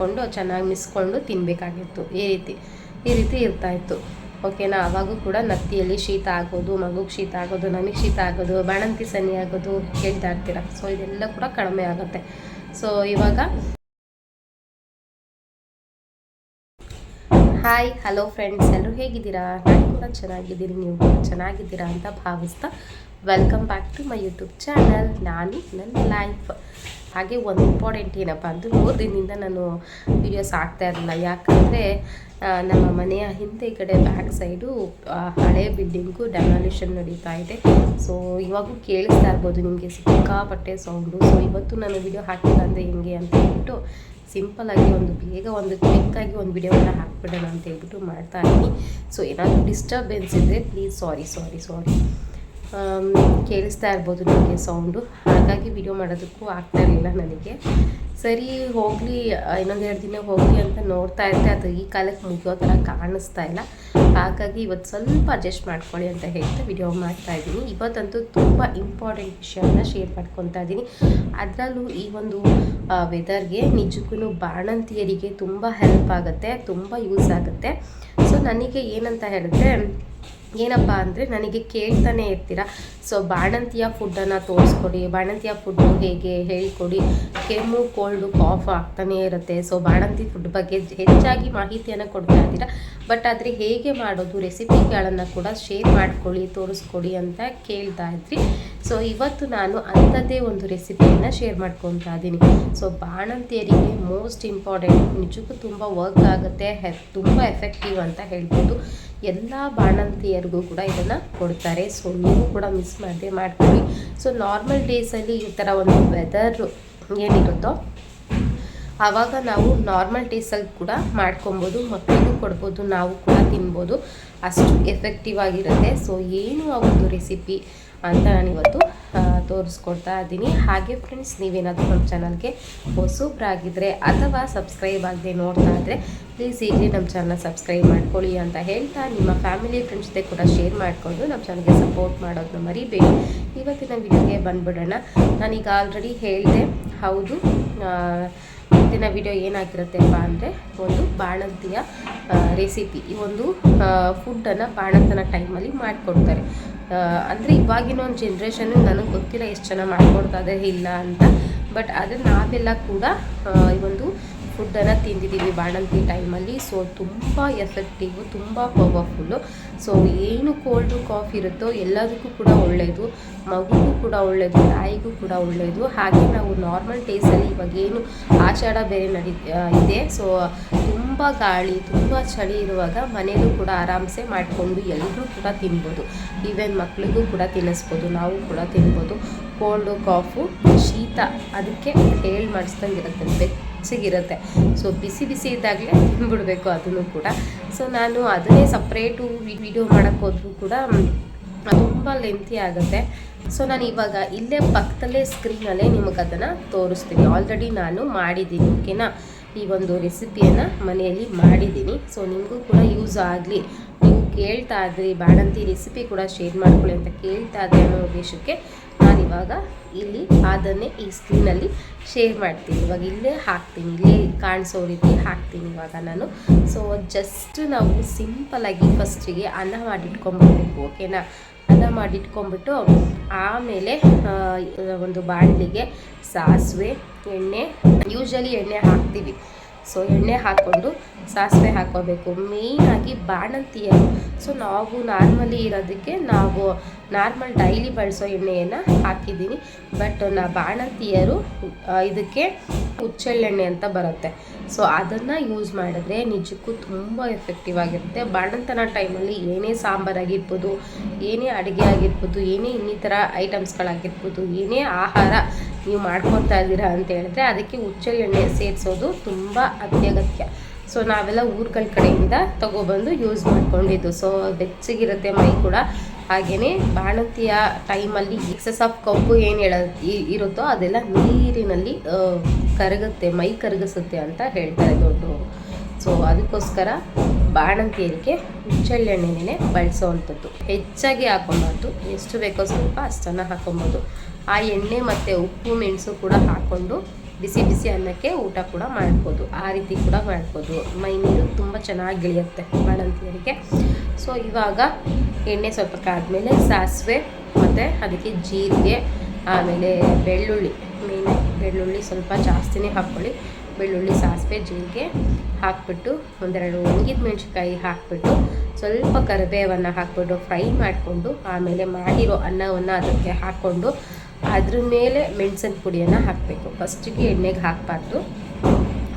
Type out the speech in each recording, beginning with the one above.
ಕೊಂಡು ಚೆನ್ನಾಗಿ ಮಿಸ್ಕೊಂಡು ತಿನ್ನಬೇಕಾಗಿತ್ತು. ಈ ರೀತಿ ಇರ್ತಾಯಿತ್ತು. ಓಕೆನಾ. ಆವಾಗೂ ಕೂಡ ನತ್ತಿಯಲ್ಲಿ ಶೀತ ಆಗೋದು, ಮಗುಗೆ ಶೀತ ಆಗೋದು, ನಮಗೆ ಶೀತ ಆಗೋದು, ಬಾಣಂತಿ ಸನಿ ಆಗೋದು ಹೇಳ್ತಾ ಇರ್ತೀರ. ಸೊ ಇದೆಲ್ಲ ಕೂಡ ಕಡಿಮೆ ಆಗುತ್ತೆ. ಸೊ ಇವಾಗ ಹಾಯ್ ಹಲೋ ಫ್ರೆಂಡ್ಸ್, ಎಲ್ಲರೂ ಹೇಗಿದ್ದೀರಾ? ನಾನು ಕೂಡ ಚೆನ್ನಾಗಿದ್ದೀನಿ, ನೀವು ಕೂಡ ಚೆನ್ನಾಗಿದ್ದೀರಾ ಅಂತ ಭಾವಿಸ್ತಾ welcome back to my YouTube channel. ನಾನು ನನ್ನ ಲೈಫ್. ಹಾಗೆ ಒಂದು ಇಂಪಾರ್ಟೆಂಟ್ ಏನಪ್ಪ ಅಂದರೆ 3 ದಿನದಿಂದ ನಾನು ವೀಡಿಯೋಸ್ ಆಗ್ತಾ ಇರಲಿಲ್ಲ. ಯಾಕಂದರೆ ನಮ್ಮ ಮನೆಯ ಹಿಂದೆಗಡೆ ಬ್ಯಾಕ್ ಸೈಡು ಹಳೆ ಬಿಲ್ಡಿಂಗು ಡೆಮಾಲಿಷನ್ ನಡೀತಾ ಇದೆ. ಸೊ ಇವಾಗೂ ಕೇಳಿಸ್ತಾ ಇರ್ಬೋದು ನಿಮಗೆ ಸಿಕ್ಕಾಪಟ್ಟೆ ಸೌಂಡು. ಸೊ ಇವತ್ತು ನಾನು ವಿಡಿಯೋ ಹಾಕಿಲ್ಲ ಅಂದರೆ ಹೆಂಗೆ ಅಂತ ಹೇಳ್ಬಿಟ್ಟು ಸಿಂಪಲ್ಲಾಗಿ ಬೇಗ ಕ್ವಿಕ್ಕಾಗಿ ಒಂದು ವಿಡಿಯೋವನ್ನು ಹಾಕ್ಬಿಡೋಣ ಅಂತ ಹೇಳ್ಬಿಟ್ಟು ಮಾಡ್ತಾ ಇದ್ದೀನಿ. ಸೊ ಏನಾದರೂ ಡಿಸ್ಟರ್ಬೆನ್ಸ್ ಇದ್ದರೆ ಪ್ಲೀಸ್ ಸಾರಿ. ಕೇಳಿಸ್ತಾ ಇರ್ಬೋದು ನಿಮಗೆ ಸೌಂಡು, ಹಾಗಾಗಿ ವಿಡಿಯೋ ಮಾಡೋದಕ್ಕೂ ಆಗ್ತಾ ಇರಲಿಲ್ಲ ನನಗೆ. ಸರಿ ಹೋಗಲಿ, ಇನ್ನೊಂದು 2 ದಿನ ಹೋಗಲಿ ಅಂತ ನೋಡ್ತಾ ಇದ್ದೆ. ಅದು ಈ ಕಾಲಕ್ಕೆ ಮುಗಿಯೋ ಥರ ಕಾಣಿಸ್ತಾ ಇಲ್ಲ. ಹಾಗಾಗಿ ಇವತ್ತು ಸ್ವಲ್ಪ ಅಡ್ಜಸ್ಟ್ ಮಾಡ್ಕೊಳ್ಳಿ ಅಂತ ಹೇಳ್ತಾ ವಿಡಿಯೋ ಮಾಡ್ತಾಯಿದ್ದೀನಿ. ಇವತ್ತಂತೂ ತುಂಬ ಇಂಪಾರ್ಟೆಂಟ್ ವಿಷಯನ ಶೇರ್ ಮಾಡ್ಕೊತಾ ಇದ್ದೀನಿ. ಅದರಲ್ಲೂ ಈ ಒಂದು ವೆದರ್ಗೆ ನಿಜಕ್ಕೂ ಬಾಣಂತಿಯರಿಗೆ ತುಂಬ ಹೆಲ್ಪ್ ಆಗುತ್ತೆ, ತುಂಬ ಯೂಸ್ ಆಗುತ್ತೆ. ಸೊ ನನಗೆ ಏನಂತ ಹೇಳಿದ್ರೆ ಏನಪ್ಪ ಅಂದರೆ, ನನಗೆ ಕೇಳ್ತಾನೆ ಇರ್ತೀರ, ಸೊ ಬಾಣಂತಿಯ ಫುಡ್ಡನ್ನು ತೋರಿಸ್ಕೊಡಿ, ಬಾಣಂತಿಯ ಫುಡ್ಡು ಹೇಗೆ ಹೇಳಿಕೊಡಿ, ಕೆಮ್ಮು ಕೋಲ್ಡು ಕಾಫ್ ಆಗ್ತಾನೇ ಇರುತ್ತೆ. ಸೊ ಬಾಣಂತಿ ಫುಡ್ ಬಗ್ಗೆ ಹೆಚ್ಚಾಗಿ ಮಾಹಿತಿಯನ್ನು ಕೊಡ್ತಾ ಇದ್ದೀರಾ. ಬಟ್ ಆದರೆ ಹೇಗೆ ಮಾಡೋದು, ರೆಸಿಪಿಗಳನ್ನು ಕೂಡ ಶೇರ್ ಮಾಡ್ಕೊಳ್ಳಿ, ತೋರಿಸ್ಕೊಡಿ ಅಂತ ಕೇಳ್ತಾ ಇದ್ರಿ. ಸೊ ಇವತ್ತು ನಾನು ಅಂಥದ್ದೇ ಒಂದು ರೆಸಿಪಿಯನ್ನು ಶೇರ್ ಮಾಡ್ಕೊತಾ ಇದ್ದೀನಿ. ಸೊ ಬಾಣಂತಿಯರಿಗೆ ಮೋಸ್ಟ್ ಇಂಪಾರ್ಟೆಂಟ್, ನಿಜಕ್ಕೂ ತುಂಬ ವರ್ಕ್ ಆಗುತ್ತೆ, ತುಂಬ ಎಫೆಕ್ಟಿವ್ ಅಂತ ಹೇಳ್ಬೋದು. ಎಲ್ಲ ಬಾಣಂತಿಯರಿಗೂ ಕೂಡ ಇದನ್ನು ಕೊಡ್ತಾರೆ. ಸೊ ನೀವು ಕೂಡ ಮಿಸ್ ಮಾಡದೆ ಮಾಡ್ಕೊಳ್ಳಿ. ಸೊ ನಾರ್ಮಲ್ ಡೇಸಲ್ಲಿ ಈ ಥರ ಒಂದು ವೆದರ್ ಏನಿರುತ್ತೋ ಆವಾಗ ನಾವು ನಾರ್ಮಲ್ ಡೇಸಲ್ಲಿ ಕೂಡ ಮಾಡ್ಕೊಬೋದು, ಮಕ್ಕಳಿಗೂ ಕೊಡ್ಬೋದು, ನಾವು ಕೂಡ ತಿನ್ಬೋದು, ಅಷ್ಟು ಎಫೆಕ್ಟಿವ್ ಆಗಿರುತ್ತೆ. ಸೊ ಏನು ಆ ಒಂದು ರೆಸಿಪಿ ಅಂತ ನಾನಿವತ್ತು ತೋರಿಸ್ಕೊಡ್ತಾ ಇದ್ದೀನಿ. ಹಾಗೆ ಫ್ರೆಂಡ್ಸ್, ನೀವೇನಾದರೂ ನಮ್ಮ ಚಾನಲ್ಗೆ ಹೊಸಬ್ರಾಗಿದ್ದರೆ ಅಥವಾ ಸಬ್ಸ್ಕ್ರೈಬ್ ಆಗದೆ ನೋಡ್ತಾ ಇದ್ದರೆ ಪ್ಲೀಸ್ ಈಗಲೇ ನಮ್ಮ ಚಾನಲ್ನ ಸಬ್ಸ್ಕ್ರೈಬ್ ಮಾಡ್ಕೊಳ್ಳಿ ಅಂತ ಹೇಳ್ತಾ, ನಿಮ್ಮ ಫ್ಯಾಮಿಲಿ ಫ್ರೆಂಡ್ಸ್ ಜೊತೆ ಕೂಡ ಶೇರ್ ಮಾಡಿಕೊಂಡು ನಮ್ಮ ಚಾನಲ್ಗೆ ಸಪೋರ್ಟ್ ಮಾಡೋದನ್ನ ಮರಿಬೇಡಿ. ಇವತ್ತಿನ ವಿಡಿಯೋಗೆ ಬಂದ್ಬಿಡೋಣ. ನಾನೀಗ ಆಲ್ರೆಡಿ ಹೇಳಿದೆ, ಹೌದು, ಇವತ್ತಿನ ವಿಡಿಯೋ ಏನಾಗಿರುತ್ತೆಪ್ಪ ಅಂದರೆ ಒಂದು ಬಾಣಂತಿಯ ರೆಸಿಪಿ. ಈ ಒಂದು ಫುಡ್ಡನ್ನು ಬಾಣಂತನ ಟೈಮಲ್ಲಿ ಮಾಡಿಕೊಡ್ತಾರೆ. ಅಂದರೆ ಇವಾಗಿನ ಒಂದು ಜನ್ರೇಷನ್ ನನಗೆ ಗೊತ್ತಿಲ್ಲ ಎಷ್ಟು ಚೆನ್ನಾಗಿ ಮಾಡಿಕೊಡ್ತಾ ಇದೆ ಇಲ್ಲ ಅಂತ. ಬಟ್ ಆದರೆ ನಾವೆಲ್ಲ ಕೂಡ ಈ ಒಂದು ಫುಡ್ಡನ್ನು ತಿಂದಿದ್ದೀವಿ ಬಾಣಂತಿ ಟೈಮಲ್ಲಿ. ಸೊ ತುಂಬ ಎಫೆಕ್ಟಿವು, ತುಂಬ ಪವರ್ಫುಲ್ಲು. ಸೊ ಏನು ಕೋಲ್ಡು ಕಾಫ್ ಇರುತ್ತೋ ಎಲ್ಲದಕ್ಕೂ ಕೂಡ ಒಳ್ಳೆಯದು, ಮಗುಗೂ ಕೂಡ ಒಳ್ಳೆಯದು, ತಾಯಿಗೂ ಕೂಡ ಒಳ್ಳೆಯದು. ಹಾಗೆ ನಾವು ನಾರ್ಮಲ್ ಡೇಸಲ್ಲಿ ಇವಾಗ ಏನು ಆಷಾಢ ಬೇರೆ ಇದೆ. ಸೊ ತುಂಬ ಗಾಳಿ, ತುಂಬ ಚಳಿ ಇರುವಾಗ ಮನೆಯಲ್ಲೂ ಕೂಡ ಆರಾಮ್ಸೆ ಮಾಡಿಕೊಂಡು ಎಲ್ಲರೂ ಕೂಡ ತಿನ್ಬೋದು. ಈವನ್ ಮಕ್ಕಳಿಗೂ ಕೂಡ ತಿನ್ನಿಸ್ಬೋದು, ನಾವು ಕೂಡ ತಿನ್ಬೋದು. ಕೋಲ್ಡು ಕಾಫು ಶೀತ ಅದಕ್ಕೆ ಹೇಳಿ ಮಾಡಿಸ್ದಂಗೆ ಇರುತ್ತೆ, ಬೆಚ್ಚಗಿರುತ್ತೆ. ಸೊ ಬಿಸಿ ಇದ್ದಾಗಲೇ ತಿನ್ಬಿಡ್ಬೇಕು ಅದನ್ನು ಕೂಡ. ಸೊ ನಾನು ಅದನ್ನೇ ಸಪ್ರೇಟು ವಿಡಿಯೋ ಮಾಡೋಕ್ಕೆ ಹೋದ್ರೂ ಕೂಡ ತುಂಬ ಲೆಂತಿ ಆಗುತ್ತೆ. ಸೊ ನಾನು ಇವಾಗ ಇಲ್ಲೇ ಪಕ್ಕದಲ್ಲೇ ಸ್ಕ್ರೀನಲ್ಲೇ ನಿಮಗೆ ಅದನ್ನು ತೋರಿಸ್ತೀನಿ. ಆಲ್ರೆಡಿ ನಾನು ಮಾಡಿದ್ದೀನಿ, ಓಕೆನಾ. ಈ ಒಂದು ರೆಸಿಪಿಯನ್ನು ಮನೆಯಲ್ಲಿ ಮಾಡಿದ್ದೀನಿ. ಸೊ ನಿಮಗೂ ಕೂಡ ಯೂಸ್ ಆಗಲಿ, ನೀವು ಕೇಳ್ತಾ ಇದ್ರಿ ಬಾಣಂತಿ ರೆಸಿಪಿ ಕೂಡ ಶೇರ್ ಮಾಡ್ಕೊಳ್ಳಿ ಅಂತ ಕೇಳ್ತಾ ಇದ್ದೆ ಅನ್ನೋ ಉದ್ದೇಶಕ್ಕೆ ನಾನಿವಾಗ ಇಲ್ಲಿ ಅದನ್ನೇ ಈ ಸ್ಕ್ರೀನಲ್ಲಿ ಶೇರ್ ಮಾಡ್ತೀನಿ. ಇವಾಗ ಇಲ್ಲೇ ಹಾಕ್ತೀನಿ, ಇಲ್ಲೇ ಕಾಣಿಸೋ ರೀತಿ ಹಾಕ್ತೀನಿ ಇವಾಗ ನಾನು. ಸೊ ಜಸ್ಟ್ ನಾವು ಸಿಂಪಲಾಗಿ ಫಸ್ಟಿಗೆ ಅನ್ನ ಮಾಡಿಟ್ಕೊಂಡ್ಬಿಡ್ಬೇಕು, ಓಕೆನಾ. ಅನ್ನ ಮಾಡಿಟ್ಕೊಂಡ್ಬಿಟ್ಟು ಆಮೇಲೆ ಒಂದು ಬಾಣಲಿಗೆ ಸಾಸಿವೆ, ಎಣ್ಣೆ, ಯೂಶಲಿ ಎಣ್ಣೆ ಹಾಕ್ತೀವಿ. ಸೊ ಎಣ್ಣೆ ಹಾಕ್ಕೊಂಡು ಸಾಸಿವೆ ಹಾಕ್ಕೋಬೇಕು. ಮೇಯ್ನಾಗಿ ಬಾಣಂತಿಯರು, ಸೊ ನಾವು ನಾರ್ಮಲಿ ಇರೋದಕ್ಕೆ ನಾವು ನಾರ್ಮಲ್ ಡೈಲಿ ಬಳಸೋ ಎಣ್ಣೆಯನ್ನು ಹಾಕಿದ್ದೀನಿ. ಬಟ್ ಬಾಣಂತಿಯರು ಇದಕ್ಕೆ ಹುಚ್ಚೆಳ್ಳೆಣ್ಣೆ ಅಂತ ಬರುತ್ತೆ. ಸೊ ಅದನ್ನು ಯೂಸ್ ಮಾಡಿದ್ರೆ ನಿಜಕ್ಕೂ ತುಂಬ ಎಫೆಕ್ಟಿವ್ ಆಗಿರುತ್ತೆ. ಬಾಣಂತನ ಟೈಮಲ್ಲಿ ಏನೇ ಸಾಂಬಾರಾಗಿರ್ಬೋದು, ಏನೇ ಅಡುಗೆ ಆಗಿರ್ಬೋದು, ಏನೇ ಇನ್ನಿತರ ಐಟಮ್ಸ್ಗಳಾಗಿರ್ಬೋದು, ಏನೇ ಆಹಾರ ನೀವು ಮಾಡ್ಕೊತಾ ಇದ್ದೀರಾ ಅಂತ ಹೇಳಿದ್ರೆ ಅದಕ್ಕೆ ಹುಚ್ಚೆಳ್ಳೆಣ್ಣೆ ಸೇರಿಸೋದು ತುಂಬ ಅತ್ಯಗತ್ಯ. ಸೊ ನಾವೆಲ್ಲ ಊರುಗಳ ಕಡೆಯಿಂದ ತೊಗೊಬಂದು ಯೂಸ್ ಮಾಡ್ಕೊಂಡಿದ್ದು. ಸೊ ಬೆಚ್ಚಗಿರುತ್ತೆ ಮೈ ಕೂಡ. ಹಾಗೆಯೇ ಬಾಣಂತಿಯ ಟೈಮಲ್ಲಿ ಎಕ್ಸಸ್ ಆಫ್ ಕೊಬ್ಬು ಏನು ಇರುತ್ತೋ ಅದೆಲ್ಲ ನೀರಿನಲ್ಲಿ ಕರಗುತ್ತೆ, ಮೈ ಕರಗಿಸುತ್ತೆ ಅಂತ ಹೇಳ್ತಾರೆ ದೊಡ್ಡವರು. ಸೊ ಅದಕ್ಕೋಸ್ಕರ ಬಾಣಂತಿಯರಿಗೆ ಹುಚ್ಚೆಳ್ಳೆಣ್ಣೆನೇ ಬಳಸೋವಂಥದ್ದು. ಹೆಚ್ಚಾಗಿ ಹಾಕೊಬಾರ್ದು, ಎಷ್ಟು ಬೇಕೋ ಸ್ವಲ್ಪ ಅಷ್ಟನ್ನು ಹಾಕೊಬೋದು. ಆ ಎಣ್ಣೆ ಮತ್ತು ಉಪ್ಪು ಮೆಣಸು ಕೂಡ ಹಾಕ್ಕೊಂಡು ಬಿಸಿ ಬಿಸಿ ಅನ್ನಕ್ಕೆ ಊಟ ಕೂಡ ಮಾಡ್ಬೋದು, ಆ ರೀತಿ ಕೂಡ ಮಾಡ್ಬೋದು. ಮೈ ನೀರು ತುಂಬ ಚೆನ್ನಾಗಿ ಇಳಿಯುತ್ತೆ ಬಾಣಂತಿಯರಿಗೆ. ಸೊ ಇವಾಗ ಎಣ್ಣೆ ಸ್ವಲ್ಪ ಕಾದ್ಮೇಲೆ ಸಾಸಿವೆ ಮತ್ತು ಅದಕ್ಕೆ ಜೀರಿಗೆ, ಆಮೇಲೆ ಬೆಳ್ಳುಳ್ಳಿ, ಬೆಳ್ಳುಳ್ಳಿ ಸ್ವಲ್ಪ ಜಾಸ್ತಿನೇ ಹಾಕ್ಕೊಳ್ಳಿ. ಬೆಳ್ಳುಳ್ಳಿ, ಸಾಸಿವೆ, ಜೀರಿಗೆ ಹಾಕ್ಬಿಟ್ಟು ಒಂದೆರಡು ಒಣಗಿದ ಮೆಣಸಿನ್ಕಾಯಿ ಹಾಕ್ಬಿಟ್ಟು ಸ್ವಲ್ಪ ಕರಿಬೇವನ್ನು ಹಾಕ್ಬಿಟ್ಟು ಫ್ರೈ ಮಾಡಿಕೊಂಡು ಆಮೇಲೆ ಮಾಡಿರೋ ಅನ್ನವನ್ನು ಅದಕ್ಕೆ ಹಾಕ್ಕೊಂಡು ಅದ್ರ ಮೇಲೆ ಮೆಣಸಿನ ಪುಡಿಯನ್ನು ಹಾಕಬೇಕು. ಫಸ್ಟಿಗೆ ಎಣ್ಣೆಗೆ ಹಾಕಬಾರ್ದು.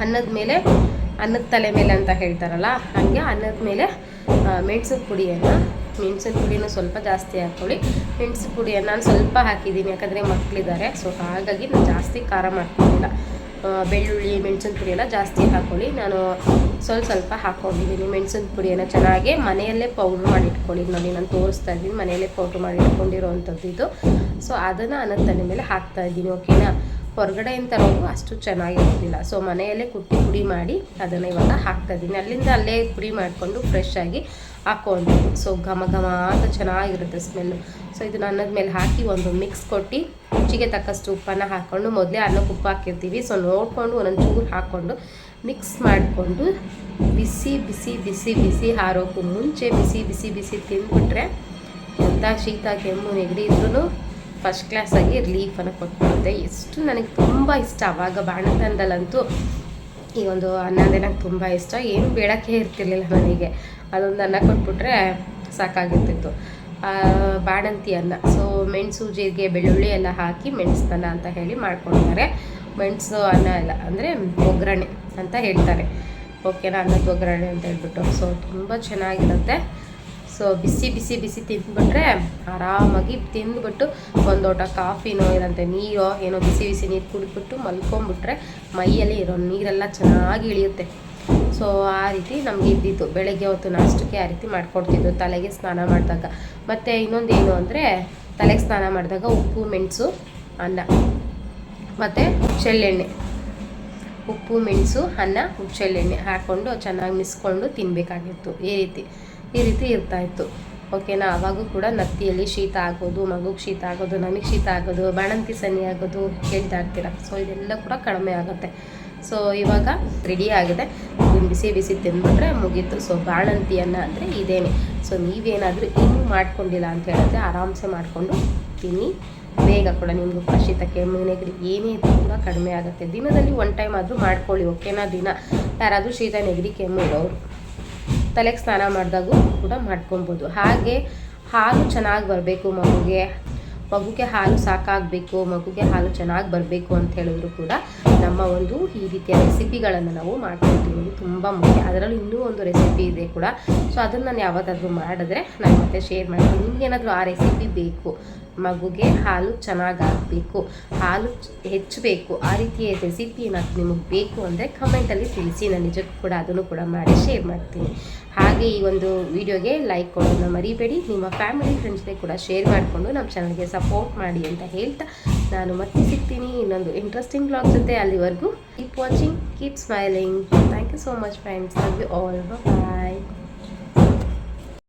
ಅನ್ನದ ಮೇಲೆ, ಅನ್ನದ ತಲೆ ಮೇಲೆ ಅಂತ ಹೇಳ್ತಾರಲ್ಲ, ಹಾಗೆ ಅನ್ನದ ಮೇಲೆ ಮೆಣಸಿನ ಪುಡಿನೂ ಸ್ವಲ್ಪ ಜಾಸ್ತಿ ಹಾಕ್ಕೊಳ್ಳಿ. ಮೆಣಸಿನ ಪುಡಿಯನ್ನು ನಾನು ಸ್ವಲ್ಪ ಹಾಕಿದ್ದೀನಿ, ಯಾಕಂದರೆ ಮಕ್ಕಳಿದ್ದಾರೆ. ಸೊ ಹಾಗಾಗಿ ನಾನು ಜಾಸ್ತಿ ಖಾರ ಮಾಡ್ಕೊಂಡಿಲ್ಲ. ಬೆಳ್ಳುಳ್ಳಿ, ಮೆಣಸಿನ ಪುಡಿಯೆಲ್ಲ ಜಾಸ್ತಿ ಹಾಕ್ಕೊಳ್ಳಿ. ನಾನು ಸ್ವಲ್ಪ ಹಾಕ್ಕೊಂಡಿದ್ದೀನಿ. ಮೆಣಸಿನ ಪುಡಿಯನ್ನು ಚೆನ್ನಾಗಿ ಮನೆಯಲ್ಲೇ ಪೌಡ್ರ್ ಮಾಡಿ ಇಟ್ಕೊಳ್ಳಿ. ನೋಡಿ ನಾನು ತೋರಿಸ್ತಾ ಇದ್ದೀನಿ, ಮನೆಯಲ್ಲೇ ಪೌಡ್ರ್ ಮಾಡಿ ಇಟ್ಕೊಂಡಿರೋವಂಥದ್ದು ಇದು. ಸೊ ಅದನ್ನು ಅನ್ನದ ತಲೆ ಮೇಲೆ ಹಾಕ್ತಾಯಿದ್ದೀನಿ. ಓಕೆನಾ? ಹೊರಗಡೆಯಿಂದ ತರೋದು ಅಷ್ಟು ಚೆನ್ನಾಗಿರೋದಿಲ್ಲ. ಸೊ ಮನೆಯಲ್ಲೇ ಕುಟ್ಟಿ ಪುಡಿ ಮಾಡಿ ಅದನ್ನು ಇವಾಗ ಹಾಕ್ತಾಯಿದ್ದೀನಿ. ಅಲ್ಲಿಂದ ಅಲ್ಲೇ ಪುಡಿ ಮಾಡಿಕೊಂಡು ಫ್ರೆಶ್ ಆಗಿ ಹಾಕ್ಕೊಂಡಿದ್ದೀನಿ. ಸೊ ಘಮ ಘಮ ಅಂತ ಚೆನ್ನಾಗಿರುತ್ತೆ ಸ್ಮೆಲ್ಲು. ಸೊ ಇದನ್ನು ಅನ್ನದ ಮೇಲೆ ಹಾಕಿ ಒಂದು ಮಿಕ್ಸ್ ಕೊಟ್ಟು ರುಚಿಗೆ ತಕ್ಕಷ್ಟು ಉಪ್ಪನ್ನು ಹಾಕ್ಕೊಂಡು, ಮೊದಲೇ ಅನ್ನಕ್ಕೆ ಉಪ್ಪು ಹಾಕಿರ್ತೀವಿ, ಸೊ ನೋಡಿಕೊಂಡು ಒಂದೊಂದು ಚೂರು ಹಾಕ್ಕೊಂಡು ಮಿಕ್ಸ್ ಮಾಡಿಕೊಂಡು ಬಿಸಿ ಬಿಸಿ ಬಿಸಿ ಬಿಸಿ ಹಾರೋಕ್ಕೂ ಮುಂಚೆ ಬಿಸಿ ಬಿಸಿ ಬಿಸಿ ತಿಂದ್ಬಿಟ್ರೆ ಎಂಥ ಶೀತ, ಕೆಮ್ಮು, ನೆಗಡಿ ಇದ್ರೂ ಫಸ್ಟ್ ಕ್ಲಾಸಾಗಿ ರಿಲೀಫನ್ನು ಕೊಟ್ಬಿಡುತ್ತೆ. ಎಷ್ಟು ನನಗೆ ತುಂಬ ಇಷ್ಟ. ಆವಾಗ ಬಾಣಂತನದಲ್ಲಂತೂ ಈ ಒಂದು ಅನ್ನ ಅಂದರೆ ನಂಗೆ ತುಂಬ ಇಷ್ಟ. ಏನು ಬೇಡಕ್ಕೆ ಇರ್ತಿರ್ಲಿಲ್ಲ ನನಗೆ. ಅದೊಂದು ಅನ್ನ ಕೊಟ್ಬಿಟ್ರೆ ಸಾಕಾಗಿರ್ತಿತ್ತು, ಬಾಣಂತಿ ಅನ್ನ. ಸೊ ಮೆಣಸು, ಜೀರಿಗೆ, ಬೆಳ್ಳುಳ್ಳಿ ಎಲ್ಲ ಹಾಕಿ ಮೆಣಸನ್ನ ಅಂತ ಹೇಳಿ ಮಾಡ್ಕೊಳ್ತಾರೆ. ಮೆಣಸು ಅನ್ನ ಎಲ್ಲ ಅಂದರೆ ಒಗ್ಗರಣೆ ಅಂತ ಹೇಳ್ತಾರೆ. ಓಕೆನಾ? ಅನ್ನದ ಒಗ್ಗರಣೆ ಅಂತ ಹೇಳ್ಬಿಟ್ಟು. ಸೊ ತುಂಬ ಚೆನ್ನಾಗಿರುತ್ತೆ. ಸೊ ಬಿಸಿ ಬಿಸಿ ಬಿಸಿ ತಿಂದ್ಬಿಟ್ರೆ ಆರಾಮಾಗಿ ತಿಂದ್ಬಿಟ್ಟು ಒಂದು ಲೋಟ ಕಾಫಿನೋ ಇಲ್ಲಂತೆ ನೀರೋ ಏನೋ ಬಿಸಿ ಬಿಸಿ ನೀರು ಕುಡಿದ್ಬಿಟ್ಟು ಮಲ್ಕೊಂಬಿಟ್ರೆ ಮೈಯಲ್ಲಿ ಇರೋ ನೀರೆಲ್ಲ ಚೆನ್ನಾಗಿ ಇಳಿಯುತ್ತೆ. ಸೊ ಆ ರೀತಿ ನಮಗೆ ಇದ್ದಿತ್ತು. ಬೆಳಗ್ಗೆ ಹೊತ್ತು ನಾಷ್ಟಕ್ಕೆ ಆ ರೀತಿ ಮಾಡ್ಕೊಡ್ತಿದ್ದು ತಲೆಗೆ ಸ್ನಾನ ಮಾಡಿದಾಗ. ಮತ್ತು ಇನ್ನೊಂದೇನು ಅಂದರೆ ತಲೆಗೆ ಸ್ನಾನ ಮಾಡಿದಾಗ ಉಪ್ಪು, ಮೆಣಸು, ಅನ್ನ ಮತ್ತು ಹುಚ್ಚೆಳ್ಳೆಣ್ಣೆ, ಉಪ್ಪು, ಮೆಣಸು, ಅನ್ನ, ಹುಚ್ಚೆಳ್ಳೆಣ್ಣೆ ಹಾಕ್ಕೊಂಡು ಚೆನ್ನಾಗಿ ಮಿಸ್ಕೊಂಡು ತಿನ್ನಬೇಕಾಗಿತ್ತು. ಈ ರೀತಿ ಇರ್ತಾಯಿತ್ತು. ಓಕೆನಾ? ಆವಾಗೂ ಕೂಡ ನತ್ತಿಯಲ್ಲಿ ಶೀತ ಆಗೋದು, ಮಗುಗೆ ಶೀತ ಆಗೋದು, ನಮಗೆ ಶೀತ ಆಗೋದು, ಬಾಣಂತಿ ಸನಿ ಆಗೋದು ಹೇಳ್ತಾ ಇರ್ತೀರ. ಸೊ ಇದೆಲ್ಲ ಕೂಡ ಕಡಿಮೆ ಆಗುತ್ತೆ. ಸೊ ಇವಾಗ ರೆಡಿ ಆಗಿದೆ. ಇದನ್ನು ಬಿಸಿ ಬಿಸಿ ತಿಂದ್ಬಿಟ್ರೆ ಮುಗೀತು. ಸೊ ಬಾಣಂತಿಯನ್ನು ಅಂದರೆ ಇದೇನೆ. ಸೊ ನೀವೇನಾದರೂ ಇನ್ನೂ ಮಾಡ್ಕೊಂಡಿಲ್ಲ ಅಂತ ಹೇಳಿದ್ರೆ ಆರಾಮ್ಸೆ ಮಾಡಿಕೊಂಡು ತಿನ್ನಿ. ಬೇಗ ಕೂಡ ನಿಮಗೂ ಕೂಡ ಶೀತ, ಕೆಮ್ಮು, ನೆಗಡಿ ಏನೇ ಇದ್ರೂ ಕೂಡ ಕಡಿಮೆ ಆಗುತ್ತೆ. ದಿನದಲ್ಲಿ 1 ಟೈಮ್ ಆದರೂ ಮಾಡ್ಕೊಳ್ಳಿ. ಓಕೆನಾ? ದಿನ ಯಾರಾದರೂ ಶೀತ, ನೆಗಡಿ, ಕೆಮ್ಮು ಇರೋರು ತಲೆಗೆ ಸ್ನಾನ ಮಾಡಿದಾಗೂ ಕೂಡ ಮಾಡ್ಕೊಬೋದು. ಹಾಗೆ ಹಾಲು ಚೆನ್ನಾಗಿ ಬರಬೇಕು ಮಗುಗೆ ಹಾಲು ಸಾಕಾಗಬೇಕು, ಮಗುಗೆ ಹಾಲು ಚೆನ್ನಾಗಿ ಬರಬೇಕು ಅಂತ ಹೇಳಿದ್ರು ಕೂಡ ನಮ್ಮ ಒಂದು ಈ ರೀತಿಯ ರೆಸಿಪಿಗಳನ್ನು ನಾವು ಮಾಡ್ಕೊಳ್ತೀವಿ. ತುಂಬ ಮುಖ್ಯ. ಅದರಲ್ಲಿ ಇನ್ನೂ ಒಂದು ರೆಸಿಪಿ ಇದೆ ಕೂಡ. ಸೊ ಅದನ್ನು ನಾನು ಯಾವತ್ತಾದರೂ ಮಾಡಿದ್ರೆ ನಾನು ಮತ್ತೆ ಶೇರ್ ಮಾಡ್ತೀನಿ. ನಿಮಗೇನಾದರೂ ಆ ರೆಸಿಪಿ ಬೇಕು, ಮಗುಗೆ ಹಾಲು ಚೆನ್ನಾಗಾಗಬೇಕು, ಹಾಲು ಹೆಚ್ಚಬೇಕು, ಆ ರೀತಿಯ ರೆಸಿಪಿ ಏನಾದರೂ ನಿಮಗೆ ಬೇಕು ಅಂದರೆ ಕಮೆಂಟಲ್ಲಿ ತಿಳಿಸಿ. ನಾನು ನಿಜಕ್ಕೂ ಕೂಡ ಅದನ್ನು ಕೂಡ ಮಾಡಿ ಶೇರ್ ಮಾಡ್ತೀನಿ. ಹಾಗೆ ಈ ಒಂದು ವಿಡಿಯೋಗೆ ಲೈಕ್ ಕೊಡೋದನ್ನ ಮರಿಬೇಡಿ. ನಿಮ್ಮ ಫ್ಯಾಮಿಲಿ ಫ್ರೆಂಡ್ಸ್ಗೆ ಕೂಡ ಶೇರ್ ಮಾಡಿಕೊಂಡು ನಮ್ಮ ಚಾನಲ್ಗೆ ಸಪೋರ್ಟ್ ಮಾಡಿ ಅಂತ ಹೇಳ್ತಾ ನಾನು ಮತ್ತೆ ಸಿಗ್ತೀನಿ ಇನ್ನೊಂದು ಇಂಟ್ರೆಸ್ಟಿಂಗ್ ಬ್ಲಾಗ್ ಜೊತೆ. ಅಲ್ಲಿವರೆಗೂ keep watching, keep smiling. Thank you so much friends. Love you all. Bye.